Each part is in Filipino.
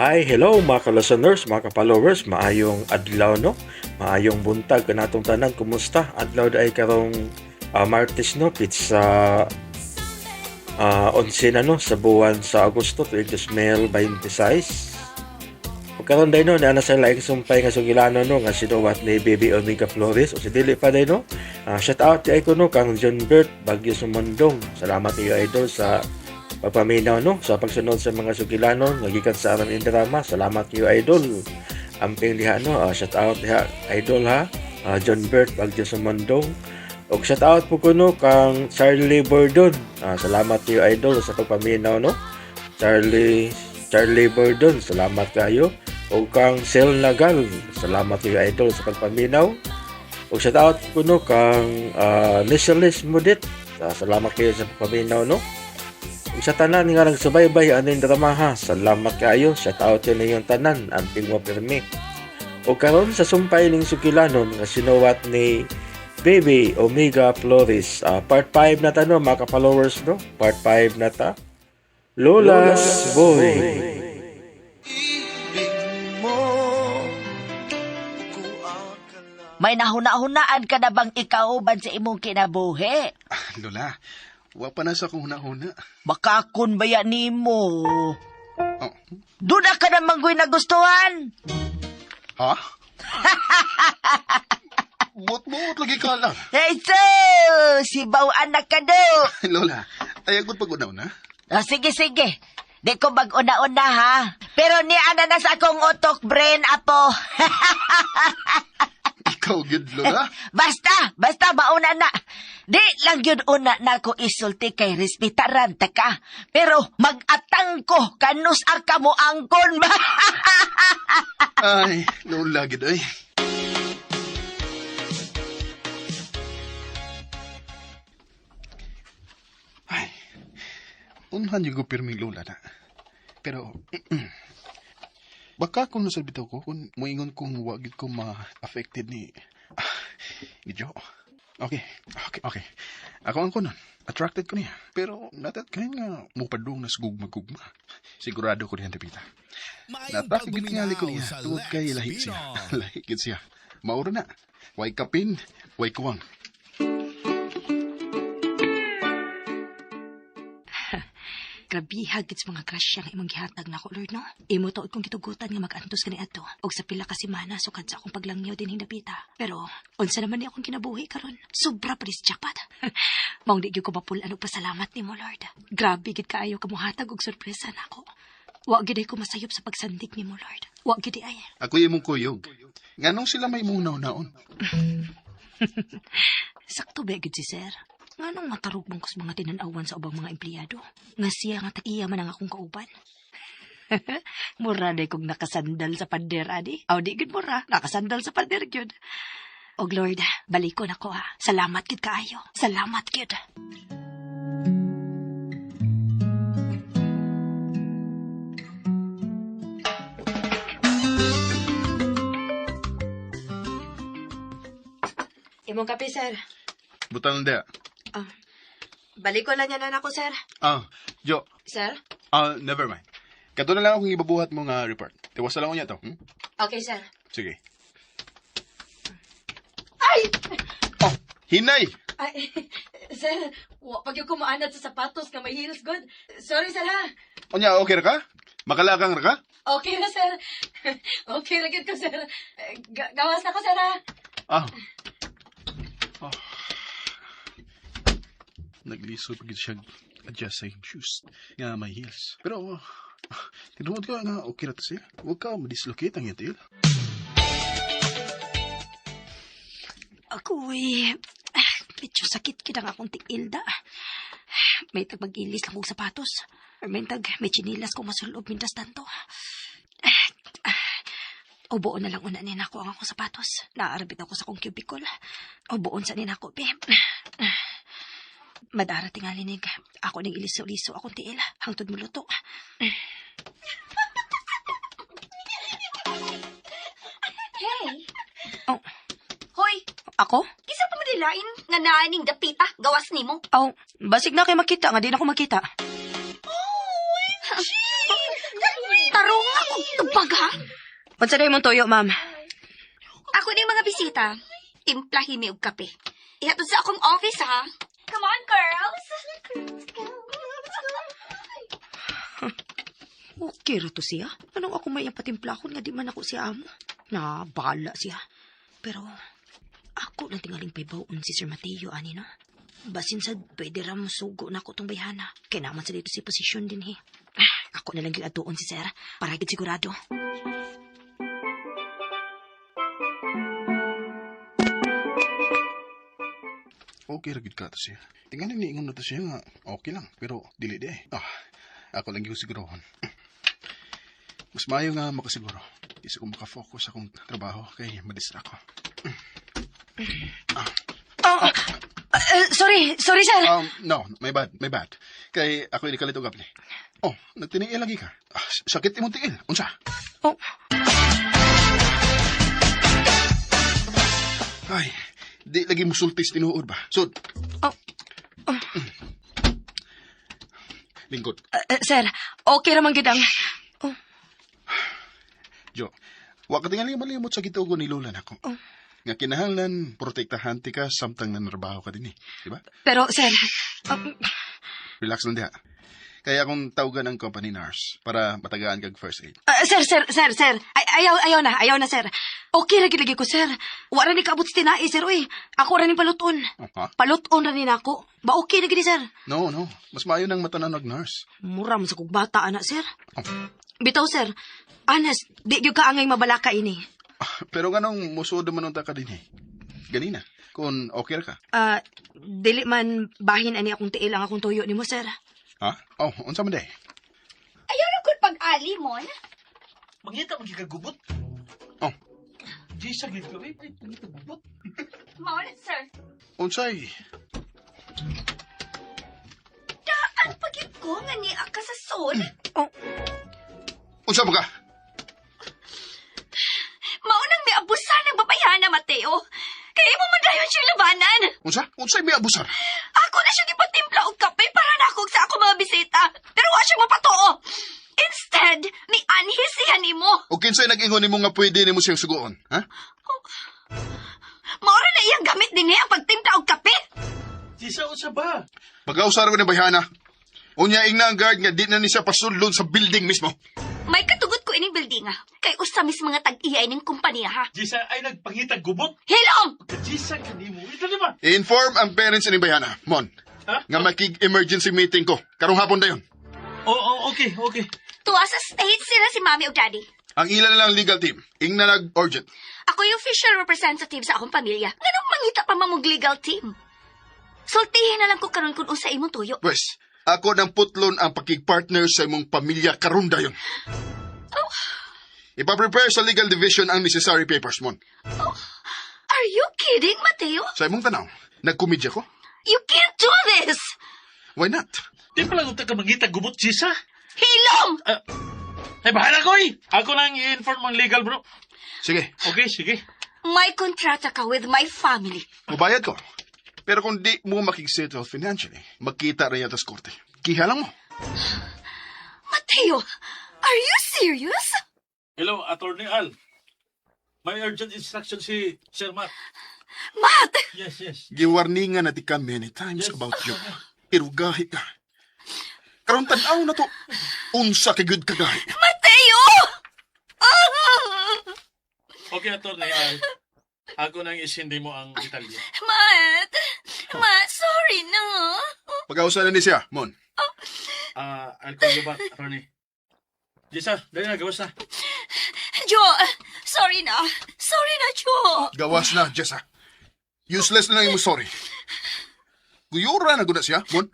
Hi, hello mga ka-listeners, mga ka-followers, maayong adlaw no, maayong buntag kanatong tanan. Kumusta? Adlaw ay karong Martes no, pizza 11 na no sa buwan sa Agosto 2026. Pagkaroon day no, na sa laing sumpay nga sugilano no, nga sinuwat ni Baby Omega Flores o si Dili pa day no. Shout out di ko no kang John Bert Bagyo Sumondong. Salamat iyo idol sa pagpaminaw no sa pagsunod sa mga sugilano nga gikan sa aron drama. Salamat iyo idol. Amping diha no, shout out diha idol ha. John Bert Bagyo Sumondong. Og shout out po kuno kang Charlie Bordon. Salamat iyo idol sa pagpaminaw no. Charlie Bordon, salamat kayo. O kang Sel Nagal, salamat kayo idol sa pagpaminaw. O shout out kuno kang Nichelis Mudit, salamat kayo sa pagpaminaw no. O sa tanan nga nagsubaybay aning drama ha, salamat kayo. Shout out yun yung tanan, amping mo pirmi. O karon sa sumpay ning sukilanon nga sinuwat ni Baby Omega Flores, part 5 na ta no mga ka-followers no. Part 5 na ta. Lola's Boy. May nahuna-hunaan ka na bang ikaw ban sa imong kinabuhi? Lola, wa pa na sa kong huna-huna. Makakon ba yan nimo? Oh. Doon ka na manggoy nagustuhan? Ha? Bot-bot lagi ka lang. Hey, so, sibaw anak ka do. Lola, ayagot pag una-una. Sige. Di ko mag-una-una ha. Pero ni ana na sa akong utok brain apo. Ikaw, good, Lola. Basta mauna na. Di lang yun una na ko isulti kay respetaran ta ka. Pero mag-atang ko kanus ka mo angkon ba? Ay, Lola, good, ay. Ay, unhan yung pirming Lola na. Pero, baka kung nasa bitaw ko, kung moingon kong wagid ko ma-affected ni Jo. Okay. Ako ang kunon. Attracted ko niya. Pero natat kayo nga mupadong na sugugma-gugma. Sigurado ko niyan tapita. Natakigit tingali ko niya. Tungod kay lahit siya. Lahit siya. Maura na. Way kapin, way kuwang. Grabe, hagits mga crush yang imong gihatag na ko, Lord, no? Imo to kung gitugutan nga mag-antos kani adto. Og sa pila ka semana sukad sa akong paglangyaw din hinapita. Pero, unsa naman ni akong kinabuhi karon? Sobra pa rin jackpot. Maong di gyud ko mapulan og pasalamat nimo, Lord. Grabe gid kaayo ka mohatag og sorpresa nako. Wa gid ko masayop sa pagsandig nimo, Lord. Wa gid ay. Ako imong kuyog. Nganong sila may munaw-naon? Sakto ba gid si Sir? Nganong matarog mong kus mga tinanawan sa ubang mga empleyado? Nga siya nga taiya man ang akong kauban. Mura na kong nakasandal sa pader, adi. Aw, di gud mura. Nakasandal sa pader, gyud. Og Lord, balikon ako ha. Salamat gid kaayo. Salamat gid. Imong kape, sir. Butang na. Balik ko lang yan ako, sir. Jo. Sir? Never mind. Kato na lang akong ibabuhat mo nga report. Tiwas na lang ko niya to. Okay, sir. Sige. Ay! Oh, hinay! Ay, sir, pag yung kumaanat sa sapatos nga may heels, good. Sorry, sir, ha? O niya, okay ra ka? Makalagang ra ka? Okay na, sir. Okay na ko, sir. Gawas na ko, sir, ha? Oh. Nagliso pagid siya adjust sa shoes nga may heels. Pero, tinuod ka nga okay na to siya. Huwag ka madislocate ang yatil. Ako'y medyo sakit kita nga akong tig-ilda. May tagmag-ilis lang kong sapatos. Or may may chinilas kong masulob mintas tanto. Uboon na lang una nina ko ang akong sapatos. Naarabit ako sa akong cubicle. Uboon sa nina ko, babe. Madara tingali ako ning iliso-liso akong tiil hangtod mo luto. Hey! Oh, Hoy! ako? Kisa pa madilain nga naaning dapita gawas nimo. Oh, basig na kay makita nga di na ako makita. Tarong ako Unsa day mong tuyo, ma'am? Ako ning mga bisita. Timplahin mi og kape. Ihatod sa akong office, ha? Come on, girls. Okay ra to siya. Anong ako may patimplakon nga di man ako siya amo? Na, bahala siya. Pero, ako lang tingaling paybaon si Sir Mateo, ani no? Basin sad, pwede ra musugo na ako tong bayhana. Kaya naman sa dito si posisyon din, he. Ako na lang yung atuon si Sir, para higit sigurado. Okay ra gid ka to siya. Tingnan ni ingon na to siya nga okay lang, pero dili di. Ako lang yung sigurohon. Mas maayo nga makasiguro. Isa ko makafocus akong trabaho kay madistract ko. Sorry, sir. No, my bad. Kay ako ini kalito gapli. Oh, nagtiniil lagi ka. Sakit imong tiil. Unsa? Oh, Ay, di lagi musultis tinuod ba? Sud. Oh. Lingkod. sir, okay raman gid ang... Jo, wa ka tingali malimot sa gitugo ni Lola nako. Nga kinahanglan protektahan ti ka samtang nanarbaho ka din di ba? Pero, sir... Relax lang diha. Kaya akong tawagan ang company nurse para matagaan kag first aid. Sir. Ayaw na, sir. Okay ra gid lagi ko, sir. Wala ni kaabot sa tinai, sir, uy. Ako ra ni paluton. Ha? Paluton ra ni nako. Ba okay na gid, sir. No. Mas maayo nang matanan og nurse. Mura man sa kog bata, ana, sir. Oh. Bitaw, sir. Honest, di gyud ka angay mabalaka ini. Pero ganong musod man unta ka din Ganina, kung okay ra ka. Dili man bahin ani akong tiil ang akong tuyo nimo, sir. Ha? Oh, unsa man day? Ayaw na kung pag-ali, Mon. Mangita mo gigagubot. Oh, Di sa gigawin. Ay, mangita gubot. Mon, sir. unsay? Daan pagit ko nga ni ka sa son. Unsa ba ka? Maunang may abusan ng babayana, Mateo. Kaya mo man dayon siya labanan. Unsay may abusar? Ako na siya gipatimpla og kape para nakog sa ako mga bisita. Pero wa siya mapatuo. Instead, ni anhi siya nimo. O kinsay nag-ingon nimo nga pwede nimo siyang suguon, ha? Maura na iyang gamit din niya ang pagtimpla og kape. Sisa o sa ba? Pag-ausar ko ni bayhana. Unya ing na ang guard nga di na ni siya pasulod sa building mismo. May katugot ko ining building kay usa mis mga tag-iyay ning kumpanya ha. Jisa ay nagpangitag gubot. Hilom! Jisa kanimo. Ito di ba? Inform ang parents ni bayhana, Mon. Ha? Nga makig-emergency meeting ko. Karong hapon dayon. Oo, okay. Tuwa sa States sila si Mami ug Daddy. Ang ilan lang legal team. Ing na nag-urgent. Ako yung official representative sa akong pamilya. Nganong mangita pa mamong legal team? Sultihin na lang ko karon kung unsa imong tuyo. Pwes, ako nang putlon ang pakig-partner sa imong pamilya karon dayon. Ipa-prepare sa legal division ang necessary papers, Mon. Are you kidding, Mateo? Sa imong tanaw, nagkomedya ko? You can't do this! Why not? Di pa lang utak ka mangitag gubot, Jisa. Hilom! Ay, bahala ko eh. Ako lang i-inform ang legal, bro. Sige, Okay, sige. May kontrata ka with my family. mubayad ko. Pero kung di mo makig-settle financially, magkita rin yata sa korte. Kiha lang mo. Mateo, are you serious? Hello, Attorney Al. May urgent instruction si Sir Matt. Matt! Yes. Giwarningan na di ka many times Yes. about you. Pero gahi ka. Karon tanaw na to. Unsa ka good ka gahi. Mateo! Okay, Attorney Al. Ako nang isindi mo ang detalye. Matt, sorry na. Pag-ausa na ni siya, Mon. I'll call you back, Attorney. Jisa, dali na, gawas na. Jo, sorry na. Sorry na, Jo. Gawas na, Jessa. Useless na lang yung sorry. Guyura na guna siya, Mon.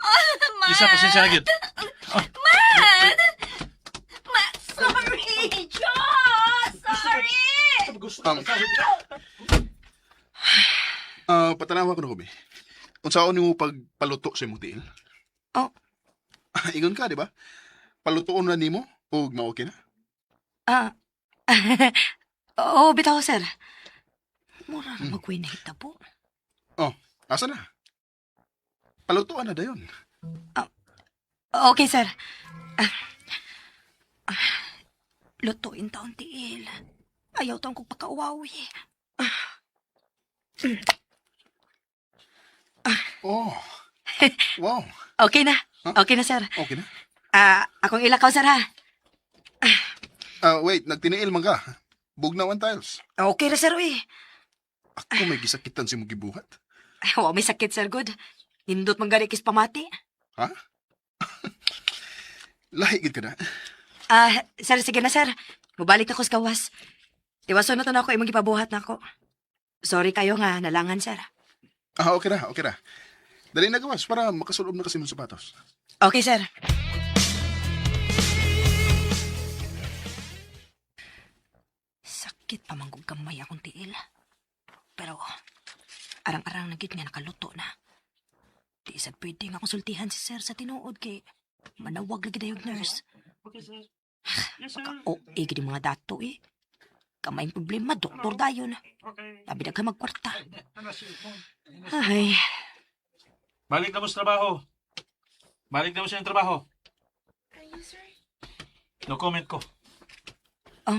Jisa, pasensya na, gid. Matt, sorry, Jo. Sorry. Patanawa ko na kubi. Kung saan mo pagpaluto sa imong tiil. Oh. Ingon ka, di ba? Palutoon na nimo o ma-okay na? Oo, bitaw, sir. Mura na magwin na hitabo. Oh, asa na? Palutoan na dayon. Okay, sir. Lutuin taon tiil. Ayaw taong kong pagkauwawi. Oh. Wow. Okay na. Okay na, sir. Okay na. Akong ilakaw, sir, ha? Wait, nagtiniil man ka. Bugnaw ang tiles. Okay na, sir, uy. Ako may gisakitan si mong gibuhat. Wow, may sakit, sir, good. Nindot man gani kis pamati. Ha? Lahigid ka na. Sir, sige na, sir. Mubalik na ko sa gawas. Iwason na to na ako imong gipabuhat na ako. Sorry kayo nga, nalangan, sir. Okay na, okay na. Dali na gawas para makasulob na kasi mong sapatos. Okay, sir. Sakit pa manggug gamay akong tiil. Pero, arang-arang na gid nga nakaluto na. Di sad pwede nga konsultihan si sir sa tinuod kay manawag lagi dayog nurse. O, gid mga dato eh. Kamay problema, doktor dayon. Labi na ka magkwarta. Ay, Balik na mo sa trabaho. Balik na mo sa trabaho. No comment ko. Oh.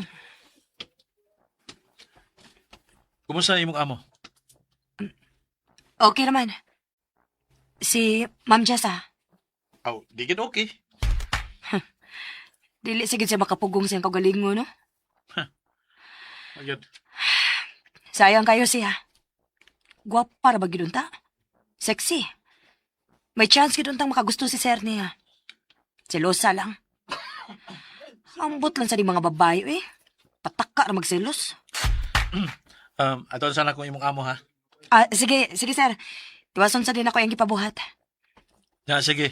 Kumusta imong amo? okay naman. Si Ma'am Jessa, Di gid okay. dili sige siya makapugong siyang kagalingon, no? Ayun. Sayang kayo siya. Gwapa ra ba gid unta? Sexy. May chance gid untang makagusto si sir niya. Selosa lang. Ambot lang sa di mga babae eh. Pataka ra magselos. Aton sana ko imong amo ha. Sige sir. Iwason sa din ako yung gipabuhat. Ya sige.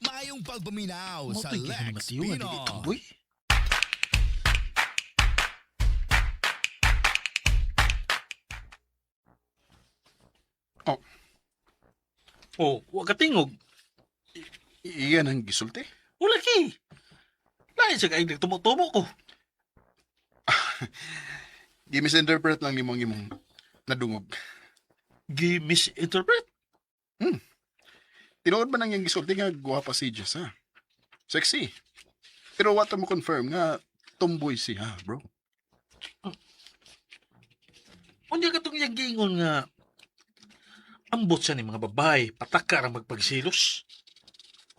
Mayong pagpaminaw sa Motoy kay Lex matiyo nga dili Pinoy. tumboy. Oh, Wa ka tingog. iyan ang gisulti. Wala ki. Lain sa kaig tumo-tumo ko. Gi-misinterpret lang ni mong imong nadungog. Gi-misinterpret. Tinuod ba nang yung gisulti nga guwapa si Jess, ha? Sexy. Pero what mo confirm nga tomboy siya, bro. Unya ka tong yang giingon nga ambot siya ni mga babae, pataka ra magpagsilos.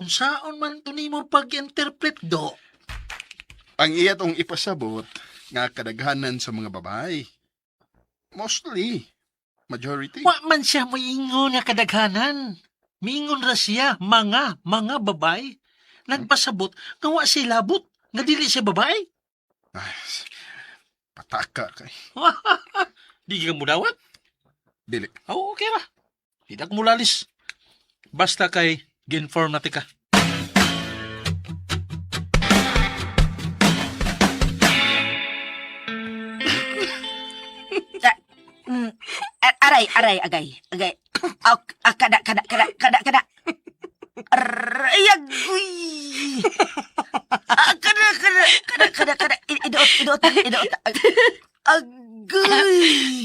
Kung saon man to nimo pag-interpret do. Ang iya tong ipasabot nga kadaghanan sa mga babae. Mostly. Majority. Wa man siya mo ingon nga kadaghanan. Miingon ra siya mga babae. Nagpasabot nga wa sila labot nga dili siya babae. Ay, pataka kay. Di ka mo dawat? Dili. Okay ba? Hindi ko mulalis. Basta kay ginform na tika. Aray, agay. Kada. Aray, agoy. Kada. Idot. Agoy.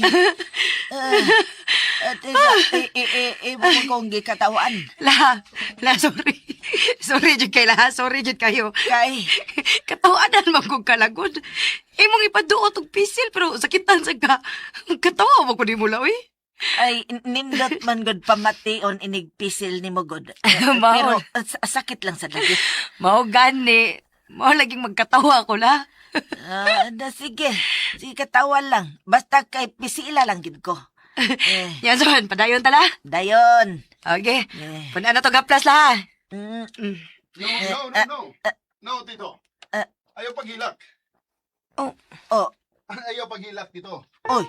Ibo mo kong gikatawan. Sorry. Sorry jud kay la, sorry jud kayo. Kay, Katawanan man kong kalagod. Imong ipaduot og pisil pero sakitan sa ka. Katawa mo ko ni mula, uy. ay, nindot man god pamation inig pisil ni mo god. Mahal. Pero, sakit lang sa lagi. Mao gani. Mao laging magkatawa ko la. Sige katawan lang. Basta kay pisila lang gid ko. Yan son, padayon tala. Dayon. Okay. Eh. Puna na to gaplas la. No, Tito. Ayaw paghilak. Oh, Ayaw paghilak, Tito. oy.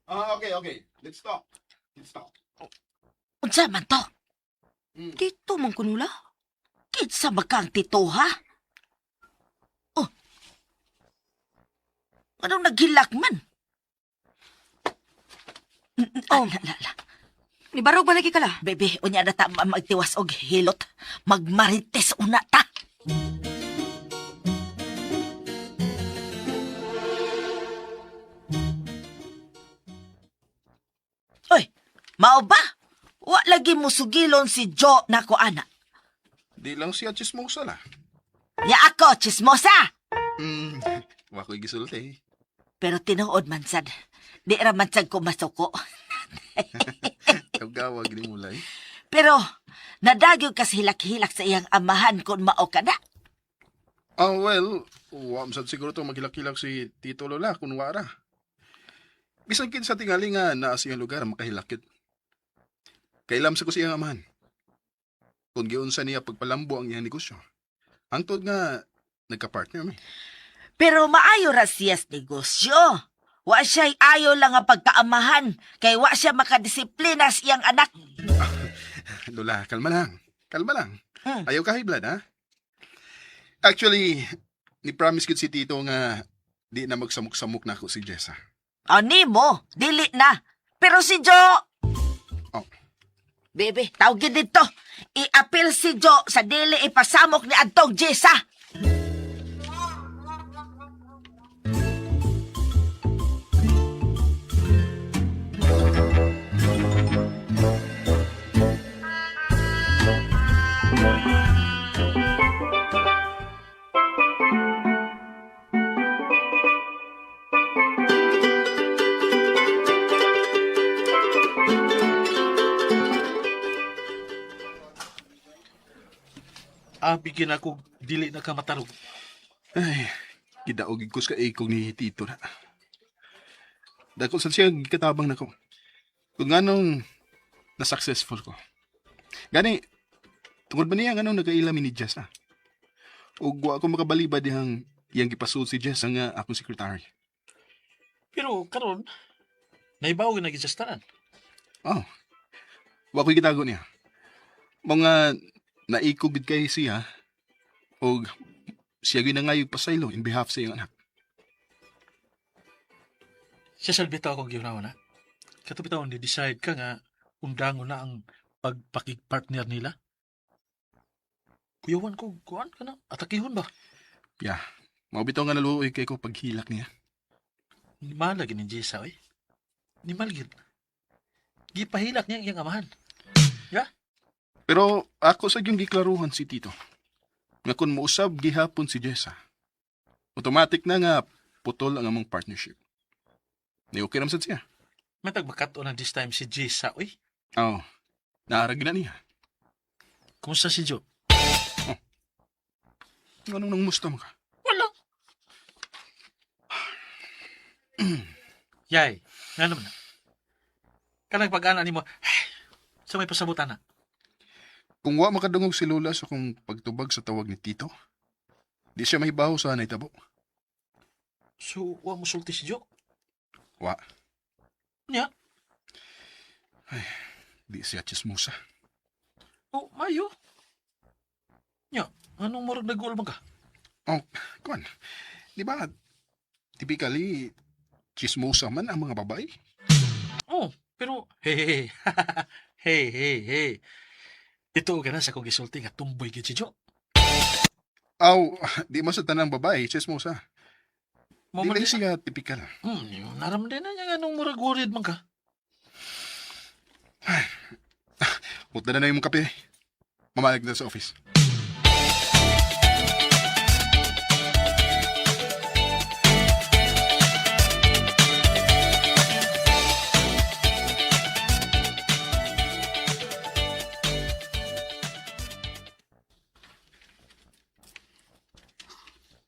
Okay. Let's talk. Unsa man to? Dito man kunula. Kitsa ba kang tito, ha? Oh. Anong naghilak man? Oh. La. Ni barog ba lagi ka la? Bebe, unya na ta magtiwas og hilot. Magmarites una ta. Oy, mao ba? Wa lagi mo sugilon si Jo nako ana. Di lang siya chismosa la. Ya ako, chismosa! Hmm, wako'y gisulti. Pero tinuod man sad. Di ra man sad ko masuko. Tawgawag ni Mulay. Pero, nadagyo kasi hilak-hilak sa iyang amahan kung mao ka na. Well, sad siguro to maghilak-hilak si Tito Lola kung wara. Bisan kin sa tingali nga naa siyang lugar makahilakit. Kailam sa ko siyang amahan. Kung giunsa niya pagpalambo ang iyang negosyo. Hangtod nga nagka-partner mi. Pero maayo ra siya sa negosyo. Wa siya'y ayo lang ang pagkaamahan, kay wa siya makadisiplina sa iyang anak. Lola, kalma lang. Kalma lang. Hmm. Ayaw ka high blood, ha? Actually, ni-promise ko si Tito nga di na magsamok-samok na ako si Jessa. Ani mo, dili na. Pero si Jo... Oh. Bebe, tawagin dito. I-appeal si Jo sa dili ipasamok ni Antong Jessa. Bigyan ako dili na ka matarog. Ay, kidaogig ko sa ikog ni Tito na. Dako sa siya katabang na ko. Kung anong na-successful ko. Gani, tungod ba niya anong nag-ailami ni Jess na? O wa ako makabalibad dihang iyang gipasud si Jess nga akong secretary. Pero karon, naibaw na gisastanan. Oh, wa ko'y gitago niya. Mga naikog gid kay siya o siya ginangayog pasaylo in behalf sa iyang anak. Siya salbitaw akong ginawa na. Katapitaw ni-decide ka nga undango na ang pagpakig-partner nila. Kuyawan ko, kuhan ka na. Atakihon ba? Yeah, maubitaw nga naluoy kay ko paghilak niya. Ni malagi ni Jessa, eh. Ni malgid. Gipahilak niya ang iyang amahan. Ya? Pero ako sa yung giklaruhan si Tito. Nga kung mausab gihapon si Jessa, automatic na nga putol ang among partnership. Ni okay naman sad siya. May tagmakato na this time si Jessa, eh. Oo, naarag na niya. Kumusta si Jo? Anong nang musta mo ka? Wala. Yay, nga naman na. Kanang pag-ana ni mo, sa may pasabutan na. Kung wa makadungog si Lola sa kung pagtubag sa tawag ni Tito, di siya mahibaho sa naitabo. So, wa mo sulti si Jo? Wa, Nya? di siya chismosa. Oh, mayo. Nya, anong murag nag-uol man ka? Oh, kuan, di ba, typically, chismosa man ang mga babae? Oh, pero, hey. Ito ka na sa kong isulti nga tumboy gid si Jo. Aw, di man sa tanang babae, chismosa. Di Maman lang siya typical. naramdaman na niya nga nung murag worried man ka. Punta na yung kape. Mamalag na sa office.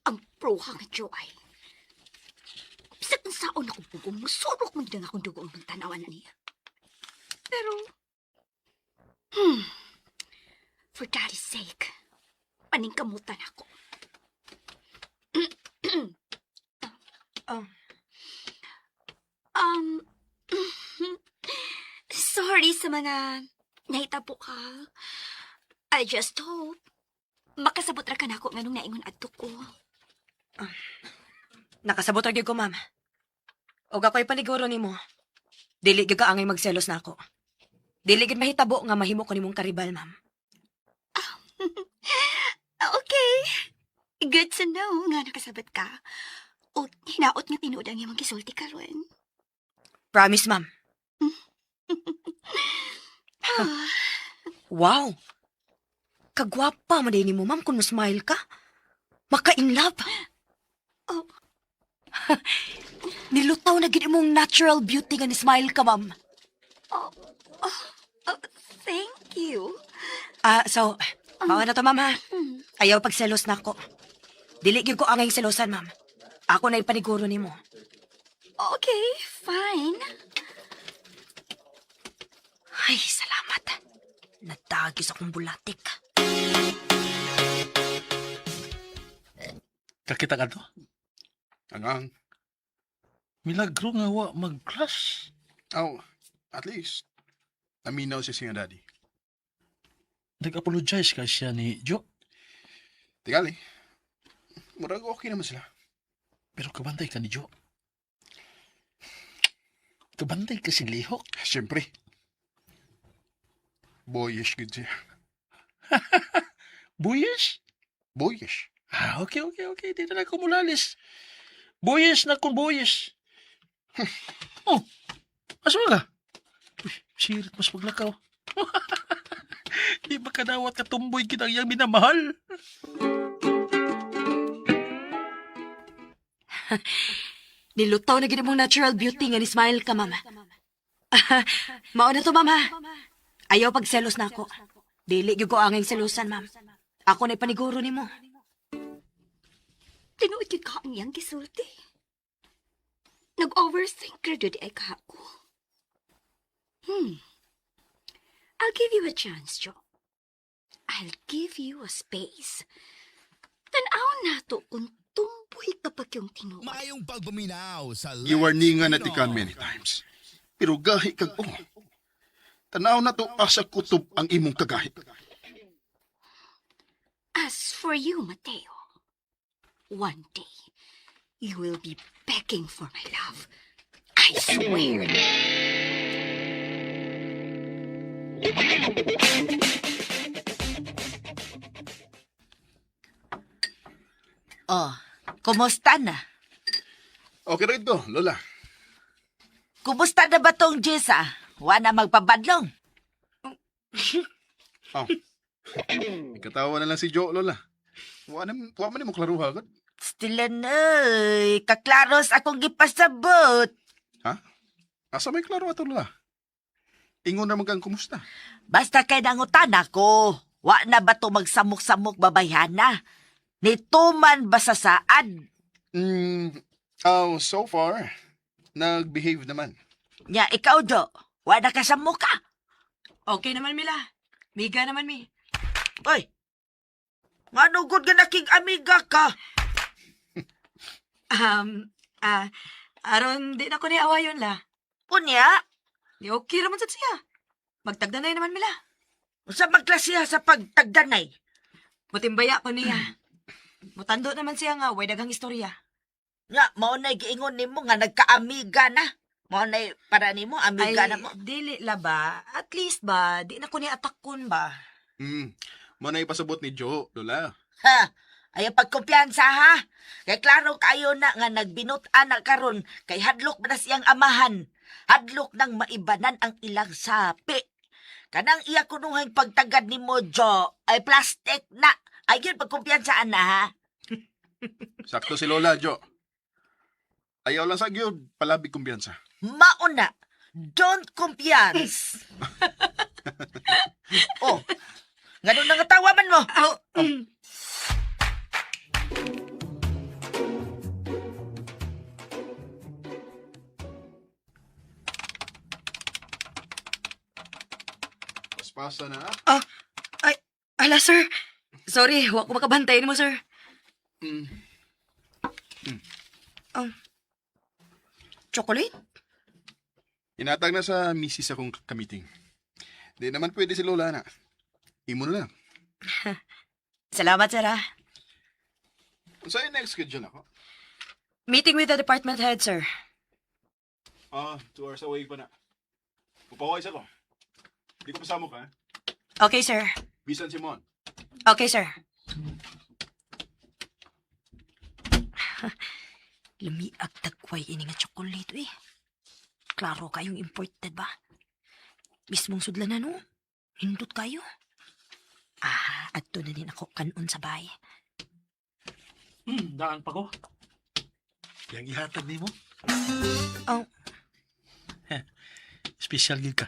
Ang proha nga Joy. Bisa kung saon ako bugong, musurok mo din akong dugo ng tanawan na niya. Pero, for daddy's sake, paningkamutan ako. um, sorry sa mga nahitabo ka. I just hope makasabot ra ka na ako nganong naingon adto ko. Nakasabot ra gyud ko, ma'am. Og ako'y paliguro nimo. Dili gyud ka angay magselos na ako. Dili gyud mahitabo nga mahimo ko nimong karibal, ma'am. Okay. Good to know nga nakasabot ka. O hinaot nga tinuod ang iyong gisulti karon. Promise, ma'am. Wow. Kagwapa man din mo, ma'am, kung smile ka. Maka-in love. Oh. Nilutaw na gid mong natural beauty nga ni smile ka, ma'am. Oh, thank you. So, mao na to, ma'am, ha? Ayaw pagselos na ako. Dili gyud ko angay selosan, ma'am. Ako na ipaniguro nimo. Okay, fine. Ay, salamat. Nadagis akong bulatik. Kakita ka to? Angang. Milagro nga wa mag-crush. Oh, at least, aminaw siya siya daddy. Nag-apologize ka siya ni Jo. Tingali. Murag okay naman sila. Pero kabantay ka ni Jo. Kabantay ka si Lihok. Siyempre. Boyish good siya. Boyish? Boyish. Okay. Di na ako mulalis. Boyish na kung boyish. Oh, asma ka? Uy, sirit mas paglakaw. Di ba kadawat ka tumboy kitang iyang minamahal? Nilutaw na gid mong natural beauty nga ni smile ka, ma'am. Mao na to, ma'am, ha? Ayaw pagselos na ako. Dili gyud ko angay selosan, ma'am. Ako na ipaniguro nimo. Tinuod yung ka ang iyang gisulti. Nag-overthink ka doon ay ka ako. I'll give you a chance, Joe. I'll give you a space. Tanaw na to kung tumboy kapag yung tinuod. Mayong pagpaminaw sa You are ninga na tikan many times. Pero gahi kag Tanaw na to asa kutob ang imong kagahi. As for you, Mateo, one day, you will be begging for my love. I swear. Oh, kumusta na? Okay rin to, Lola. Kumusta na ba tong Jessa? Wala magpabadlong. Oh. Ikatawa na lang si Jo, Lola. Wa man mo klaruha agad. Stilan, ay, kaklaros akong gipasabot. Ha? Asa may klaro ato, Lola? Ingon naman kang kumusta. Basta kay nangutan ako. Wa na ba to magsamok-samok babayhana? Nituman ba sa saad? So far, nag-behave naman. Nya, ikaw do. Wa na kasamok ka. Okay naman, Mila. Miga naman, Mi. Oy, manugod ka naking amiga ka. Aron, di na ko ni awayon la. Unya, Di okay naman sad siya. Magtagdanay naman, Mila. sa magklasiya sa pagtagdanay. Mutimbaya ko niya. Mutando naman siya nga, way daghang istorya. Nga, maunay giingon nimo nga nagkaamiga na. Maunay para nimo, amiga na mo. dili la ba? At least ba, di na ko ni atakon ba? Manay pasabot ni Jo, Lola. Ha, ayaw pagkumpiyansa ha. Kay klaro kayo na nga nagbinutan na karon kay hadlok na siyang amahan. Hadlok nang maibanan ang ilang sapi. Kanang iya kunuhang pagtagad ni Jo ay plastic na. Ayun pagkumpiyansaan na ha. Sakto si Lola, Jo. Ayaw lang sa gyud, palabig kumbiyansa. Mauna, don't kumpiyansa. Oh, ganun nang tawaman mo. Paspasa na. Ala, sir. Sorry, huwag ko makabantayin mo, sir. Chocolate? Inatag na sa misis akong kamiting. Di naman pwede si Lola na. Imo na lang. Salamat, sir, ha. Sa'yo next schedule ako. Meeting with the department head, sir. 2 hours away pa na. Pupawais ako. Di ko pasamo ka. Okay, sir. Bisan si Mon. Okay, sir. Lumiag tagway ini nga chocolate, eh. Klaro kayong imported ba? Mismong sudlan na, no? Hindot kayo. Adto na din ako kanon sa bay. Daan pa ko. Yang ihatag ni mo. Oh. Special gid ka.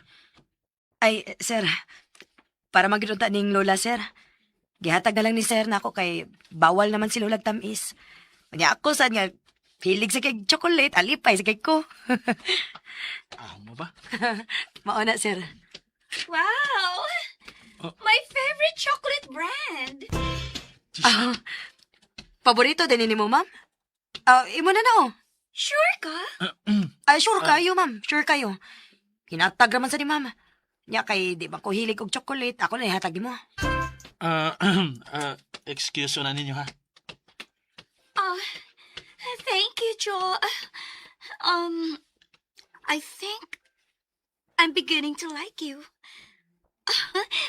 Ay, sir. Para magruta ning lola, sir. Gihatag na lang ni sir na ako kay bawal naman si lola tamis. Kanya ako saan nga, hilig sa kay chocolate, alipay sa kay ko. Mo ba? Mauna, sir. Wow! Oh. My favorite chocolate brand. Paborito din ni mo, ma'am? Imo na na, oh. Sure ka? Sure kayo, ma'am. Sure kayo. Hinatag naman sa ni ma'am. Nya kay di ba ko hilig og chocolate, ako na ihatag mo. Excuse na ninyo ha. Thank you, Joe. I think I'm beginning to like you.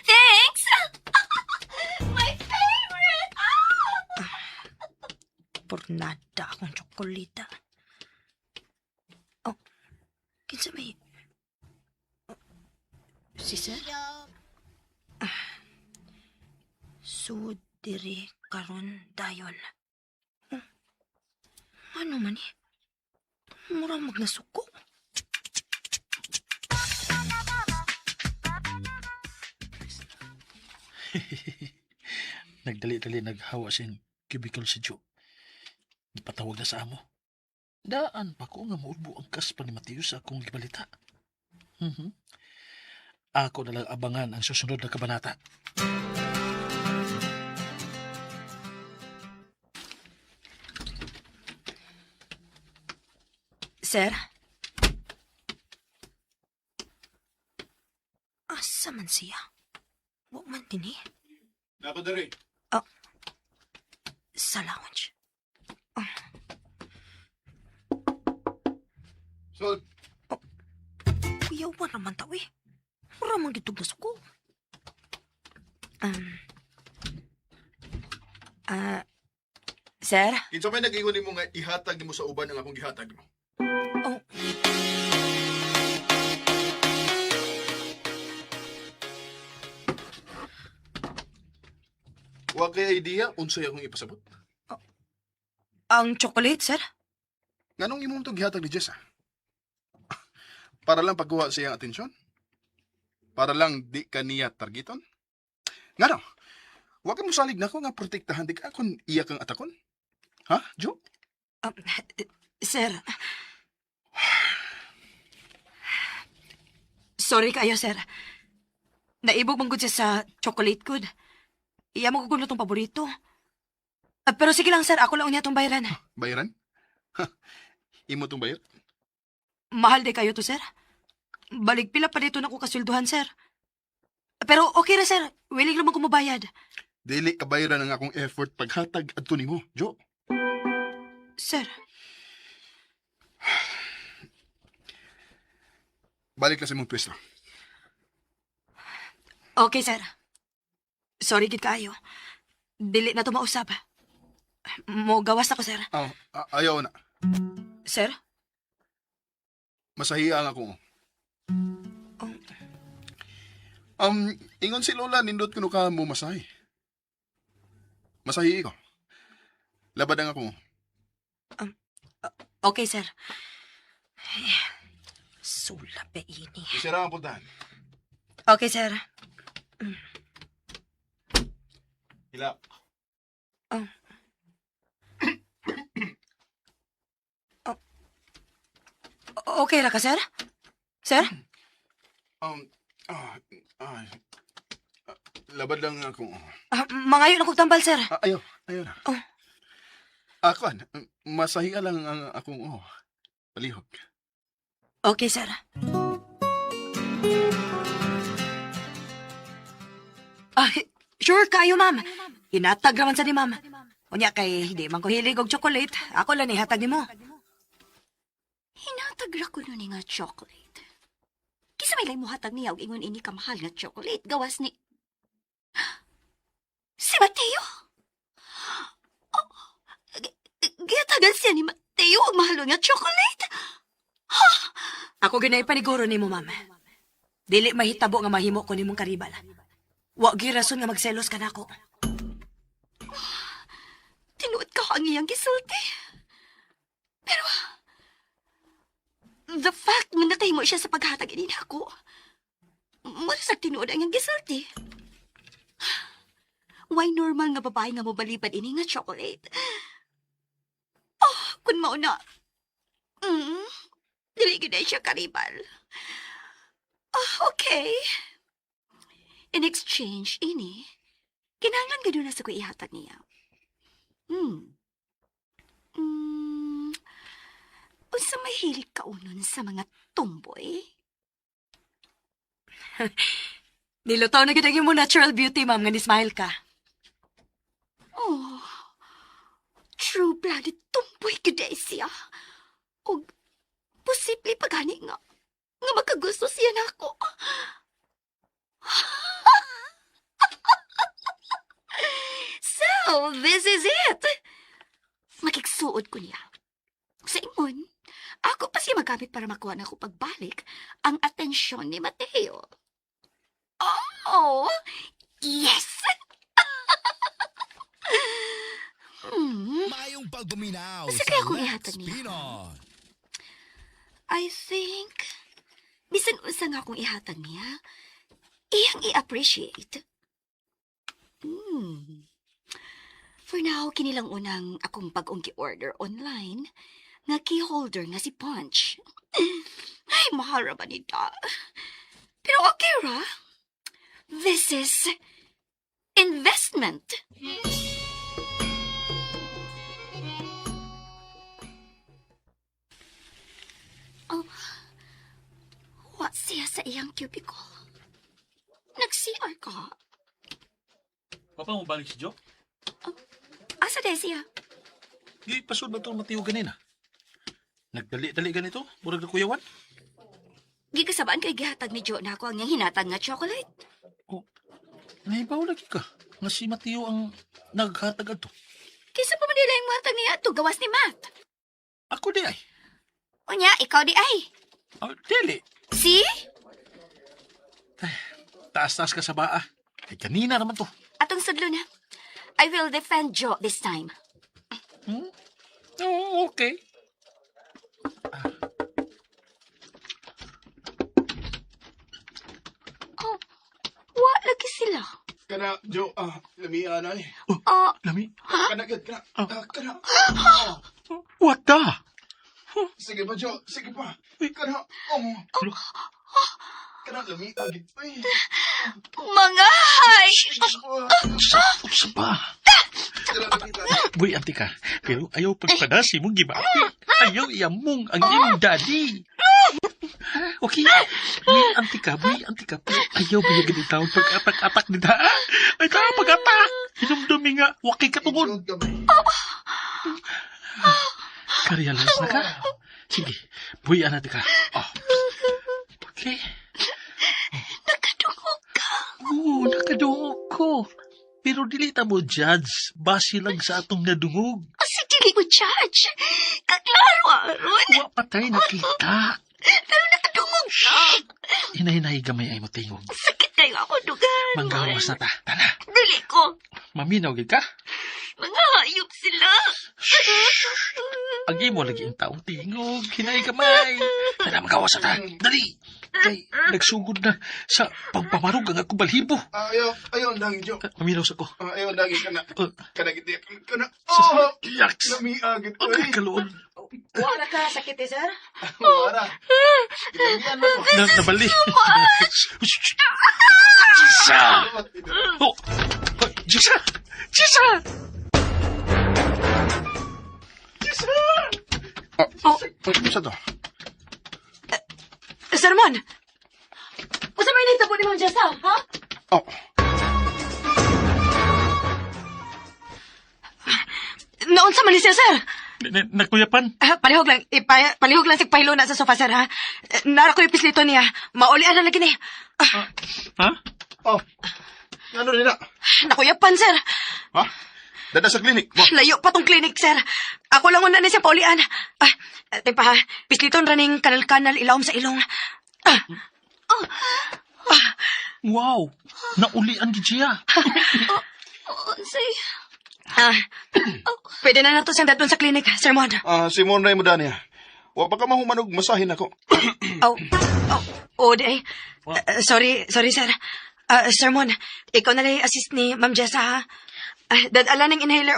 Thanks! My favorite! Pornada akong tsokolita. Oh, kinsa may... Si sir? So, dire karon dayon. Ano man eh? Murang magnasuko. Nagdali-dali naghawa siyang cubicle si Joe. Ipatawag na sa amo. Daan pa ko nga maulbo ang kas pa ni Mateus sa akong gibalita. Ako na lang abangan ang susunod na kabanata. Sir? Asa man siya? Wa man din eh. Nako diri. Sa lounge. So, Kuyawan naman tao eh. Mura man gitog na suko. Sir? kinsa may nag-ingon nimo nga ihatag nimo sa uban ang akong gihatag nimo? Oh, Wa kay idea unsay akong ipasabot? ang chocolate, sir? Nganong imong to gihatag ni Jessa? Para lang pagkuha sa iyang atensyon? Para lang di ka niya targeton? Ngano? Wa ka mo salig na ko nga protektahan di ka kung iya kang atakon? Ha, Jo? Sir. Sorry kayo, sir. Naibog man gud siya sa chocolate good. Iya mo kukulo tong paborito. Pero sige lang, sir. Ako lang unya tong bayaran. Bayaran? Ha, imo tong bayar? Mahal de kayo to, sir. Balik pila pa dito na ko kasulduhan, sir. Pero okay na, sir. Willing naman ko mabayad. Dili ka bayaran ang akong effort paghatag adto nimo, Jo. Sir. Balik na sa imong pwesto. Okay, sir. Sorry gid kaayo. Dili na to mausap. Mo gawas ako, sir. Ayaw na. Sir? Masahiya nga ako. Ingon si Lola, nindot kuno ka mo masahi. Masahi ko. Labad ang ako. Okay, sir. Sula pa ini. Isira ang puntahan. Okay, sir. Hila. Okay ra ka, sir? Sir? Labad lang ako. Mangayon akong tambal, sir. Ayaw na. Oh. Ako, masahiya lang ang akong palihog. Okay, sir. Sure kayo, ma'am. Hinatag naman sa ni ma'am. Unya kay hindi man ko hilig og chocolate. Ako lang ihatag ni mo. Hinatagra ko nun nga chocolate. Kisa may lang mo hatag niya og ingon ini ka mahal nga chocolate. Gawas ni... Si Mateo! Giyatagan siya ni Mateo og mahal nga chocolate? Ako ginay paniguro ni mo, ma'am. Dili mahitabo nga mahimo ko ni mong karibal. Wa gyud rason nga magselos ka nako. Tinuod ka ang iyang gisulti. Pero, the fact nga natahimo siya sa paghatag ini nako, marasag tinuod ang iyang gisulti. Why normal nga babae nga mobalibad ini nga chocolate? Oh, kun mao na. Dili gid siya karibal. Oh, okay. In exchange, ini, kinahanglan gid na sa kuy ihatag niya. Unsa mahilig ka unon sa mga tomboy? Nilutaw na gid ang imong natural beauty, ma'am, nga ni-smile ka. Oh, true-blooded tomboy gid siya. Og posible pa gani nga makagusto siya nako. So, this is it. Makiksuod ko niya. Sa ingon, ako pa siya magamit para makuha na ako pagbalik ang atensyon ni Mateo. Oh, yes! Mayong pagbuminaw Basta kaya akong ihatag niya. Spin-on. I think, bisan unsa nga akong ihatag niya, iyang i-appreciate. For now, kinilang unang akong pag-ong order online, nga keyholder nga si Punch. Ay, mahal ra ba nita? Pero okay ra. This is investment. Oh, what siya sa iyang cubicle? Nag-CR ka? Papa mo balik si Joe? Asa day siya? Di pasod ba itong matiyo ganina? Nagdali-dali ganito? Murag na kuyawan? Gigasabaan kay gihatag ni Joe na ako ang niyang hinatag nga chocolate. Nahibaw lagi ka. Nga si Mateo ang naghatag ato. Kisa pa man nila yung matag niya ito, gawas ni Matt. Ako di ay. Unya, ikaw di ay. Dili. See? Taas-taas ka sa baa. Ay, kanina naman to. Atong sudlo na. I will defend Joe this time. Oh, okay. Oh, wa lagi sila. Kana, Jo, lami anay. Lami. Kana, kana, kana. What the? Sige pa, Jo, sige pa. Kana, kana, lami agit. Mga hay! Sa ba? Boy, anti ka. Pero ayaw pagpadasi mong gibapi. Ayaw iyamong ang iyong daddy. Okay. Boy, anti ka. Pero ayaw ba yung ganitawang pag-apak-apak ni da? Ay, pag-apak. Hinumdumi nga. Wakay ka tungod. Karealize na ka? Sige. Boy, anti ka. Okay. Nakadungog ka. Oo, nakadungog ko. Pero dilita mo, Judge. Basi lang sa atong nadungog. Sige, dili mo judge. Kaklaro, Aron. Wa patay nakita. Pero nakadungog ka. Hinay-hinay gamay ay mo tingog. Sakit kayo ako dugan. Manggawas na ta. Tana. Dili ko. Maminaw gid ka? Mga hayop sila. Agi mo lagi ang taong tingog. Hinay gamay. Tana, manggawas na ta. Dali. Kay, nagsugod na sa pagpamarog ang akong balhibo. Ayaw, dangin, Jo. Maminaw sa ko. Ayaw, dangin, kana. Kana, giti, kana. Yaks. Lami agit. Okay, kaloon. Wala ka sakit, sir? Wala. Ilamihan mo ko. Nabali. Jisa! Oh! Jisa! Jisa! Jisa! Isa to. Sir Mon! Usa may nagtabo ni Ma'am Jessa, ha? Naunsa man ni siya, sir? Nagkuyapan? Palihog lang. Palihog lang sigpahilo na sa sofa, sir, ha? Nara ko yung pislito niya. Maulian na lagi ni. Ha? Ano nila? Nakuyapan, sir. Ha? Dada sa klinik mo. Layo pa tong klinik, sir. Ako lang una ni siya paulian. Tepa, ha? Pisliton raning kanal-kanal ilawom sa ilong. Wow! Naulian gid siya. Say, Pwede na nato siyang dadon sa klinik, Sir Mon. Simon Ray mo dani. Wa pa ka mahumanog masahin ako. Di. Sorry, sir. Sir Mon, ikaw na lang assist ni Ma'am Jessa, ha? Dadala ng inhaler,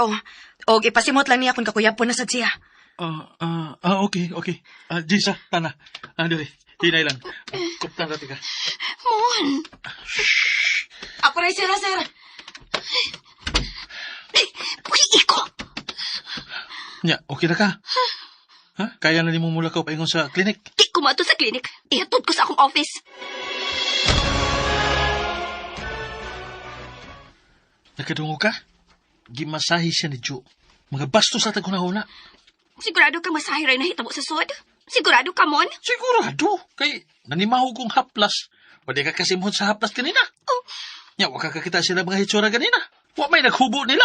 O ipasimot lang niya kung kakuyap po na sad siya. Okay. Jisa, tana. Dili. Hinay lang. Kuptan rati ka. Mon. Ako rin, sir. Uy, iko. Nya, okay na ka? Ha? Kaya na ni mo mula ka paingon sa klinik? Di ko mato sa klinik. Ihatod ko sa akong office. Nakadungo ka? Gimasahi siya ni Jo. Mga bastos sa tagunahuna. Sigurado ka masahiray na hitabo sa sod? Sigurado ka, Mon? Sigurado. Kay nanimaho kong haplas. Wadi ka kasimhon sa haplas kanina. Nya, waka kakita sila mga hitsura kanina. Wa may naghubo nila.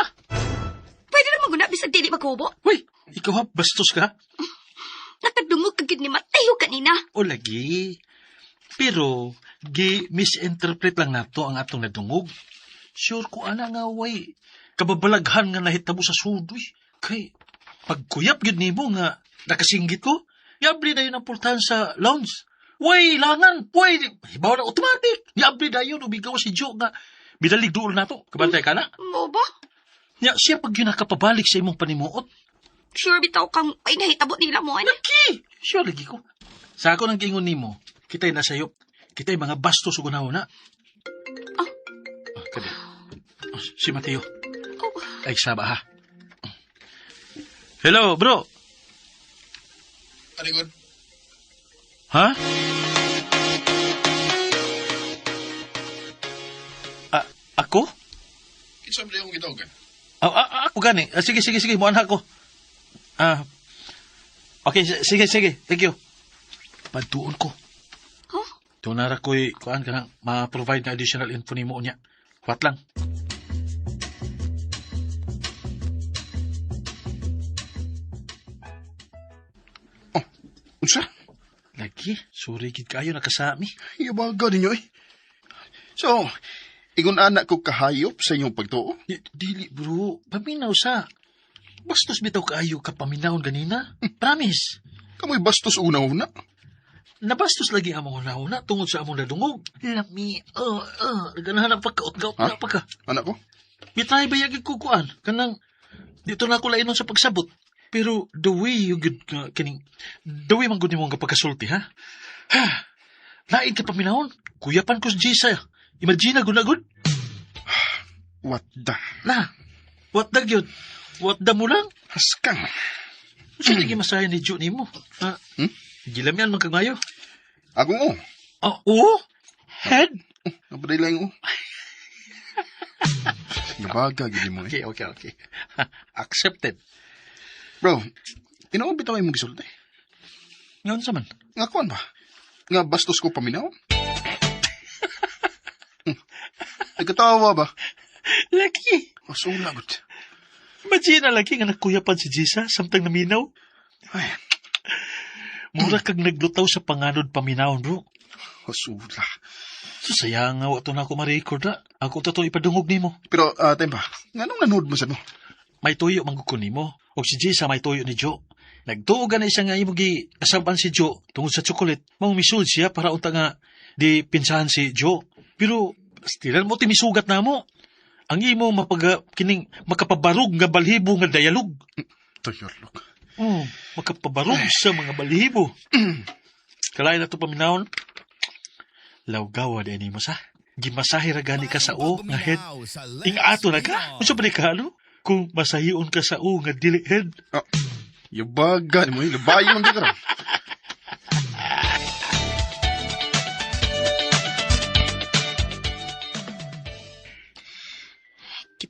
Pwede na maguna bisag dili maghubo. Uy, ikaw ha, bastos ka? Nakadungog kagid ni Mateo kanina. O lagi. Pero, misinterpret lang nato ang atong nadungog. Sure ko ana nga way kababalaghan nga nahitabo sa sudoy. Kay, pagkuyap yun nimo nga nakasinggit ko, yabli na yun ang pultahan sa lounge. Way, langan, way, hibaw na automatic. Yabli na yun, ubigaw si Joe nga bidalig doon na to. Kabantay ka na. Mo ba? Nya, siya pag yun nakapabalik sa imong panimuot. Sure bitaw kang ay nahitabo nila, Mon. Lagi! Sure lagi ko. Sa ako nang gingon nimo, kita'y nasayop. Kita'y mga bastos o gunaw na. Kadi. Si Mateo. Ay, saba ha. Hello, bro. Aligod. Ha? Ako? Kinsa man yung gitawagan? Ako gani. Sige. Muan ako. Okay, sige. Thank you. Paduon ko. Huh? Tunara ko'y kuan ka nang ma-provide na additional info ni mo niya. What lang. Unsa? Lagi, sorry gid kayo nakasami. Iyabaga ninyo eh. So, ingon anak ko kahayop sa inyong pagtuo? Dili bro, paminaw sa. Bastos bitaw kaayo ka paminawon ganina. Promise. Kamoy bastos una-una. Nabastos lagi ang mga una tungod sa among nadungog. Lami, ganahan ang pagkaot-gaot na pagka. Anak ko? Mitay ba yagig kukuan? Kanang, dito na ako lainon sa pagsabot. Pero the way you good the way man good mo nga pagkasulti, ha? Lain ka paminahon. Kuyapan ko si Jisa. Imagine na good. What the? Na, what the yun? What the mo lang? Haskang. Saan lagi masaya ni Jo ni mo? Gilam yan magkagayo. Ako mo. Oo? Head? Napaday lang mo. Iyabaga, gini mo eh. Okay. Accepted. Bro, tinoon bitaw ay mong gisulti. Ngayon sa man. Nga kuan ba? Nga bastos ko paminaw? Nagkatawa ba? Lagi. Masulagot. Imagine na lagi nga nakuyapan si Jisa samtang naminaw. Ay, Mura kag naglutaw sa panganod paminawon, bro. masula. So sayang nga wato na ako ma-record na. Ako to ipadungog nimo. Pero, tempa, nga nung nanood mo sa no? May tuyo manggukon nimo. O si Jisa may tuyo ni Jo. Nagtuogan na isang nga imugi kasaban si Jo tungod sa chocolate. Mang misul siya para unta nga di pinsahan si Jo. Pero stilan mo timisugat na mo. Ang imo kining makapabarog nga balhibo nga dialog. Tuyolog. Makapabarog sa mga balhibo. Kalain na ito paminahon. Lawgawa di mo sa. Gimasahi ragani ka sa o nga head. Ingato na ka. Unsa ba ni ka ano? Kung masahion ka sa o nga dili head. Yabaga mo eh. Labayo lang di ka rin.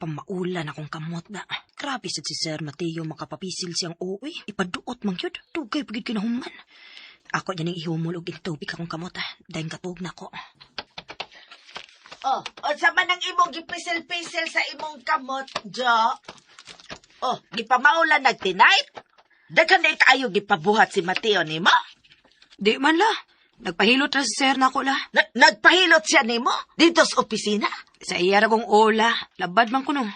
Maulan akong kamot na. Grabe sad si Sir Mateo makapapisil siyang uwi. Ipaduot man yun. Dugay pagid kinahuman. Ako yan ang ihumulog in tubig akong kamot dahil katug na ko. Sa man ang imong gipisil-pisil sa imong kamot, Jo? Gipamaulan nagtinight? Daghan na kayo gipabuhat si Mateo ni mo? Di man la. Nagpahilot ra si sir na ako la. Nagpahilot siya nimo dito sa opisina? Sa iya ra kong ola, labad man ko no.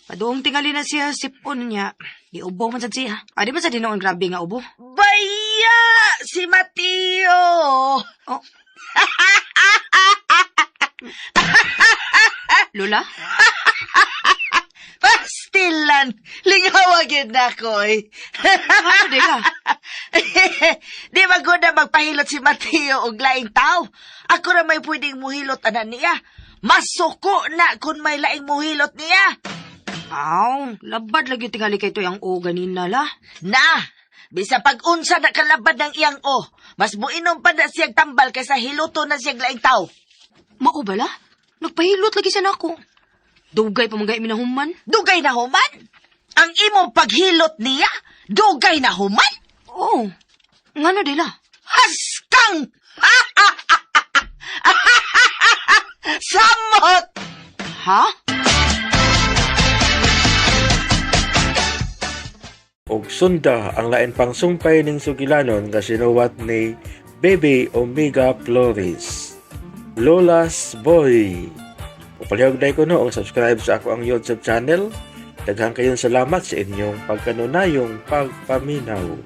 Padoong tingali na siya sipon niya. Iubo man sad siya. Adi man sa dinoon grabe nga ubo. Baya! Si Mateo! Oh. Lola? Pastilan! Lingawagin na ko eh. Ano di ka? Di ba ko na magpahilot si Mateo og laing tao? Ako na may pwedeng muhilot ana niya. Masuko na kung may laing muhilot niya. Aw, labad lagi tingali kay to yung o ganina la. Na! Bisa pag-unsa na kalabad ng iyang o. Mas muinom pa na siyang tambal kaysa hiluto na siyang laing tao. Mao bala? Nagpahilot lagi siya nako. Dugay pa mga minahuman. Dugay na human? Ang imong paghilot niya? Dugay na human? Oo. Ngano dila? Haskang! Samot! Ha? Og sunda ang lain pang sumpay ning sugilanon nga sinuwat ni Baby Omega Flores. Lola's Boy. Upalihog ko no ang subscribe sa ako ang YouTube channel. Daghang kayong salamat sa inyong pagkanunayong pagpaminaw.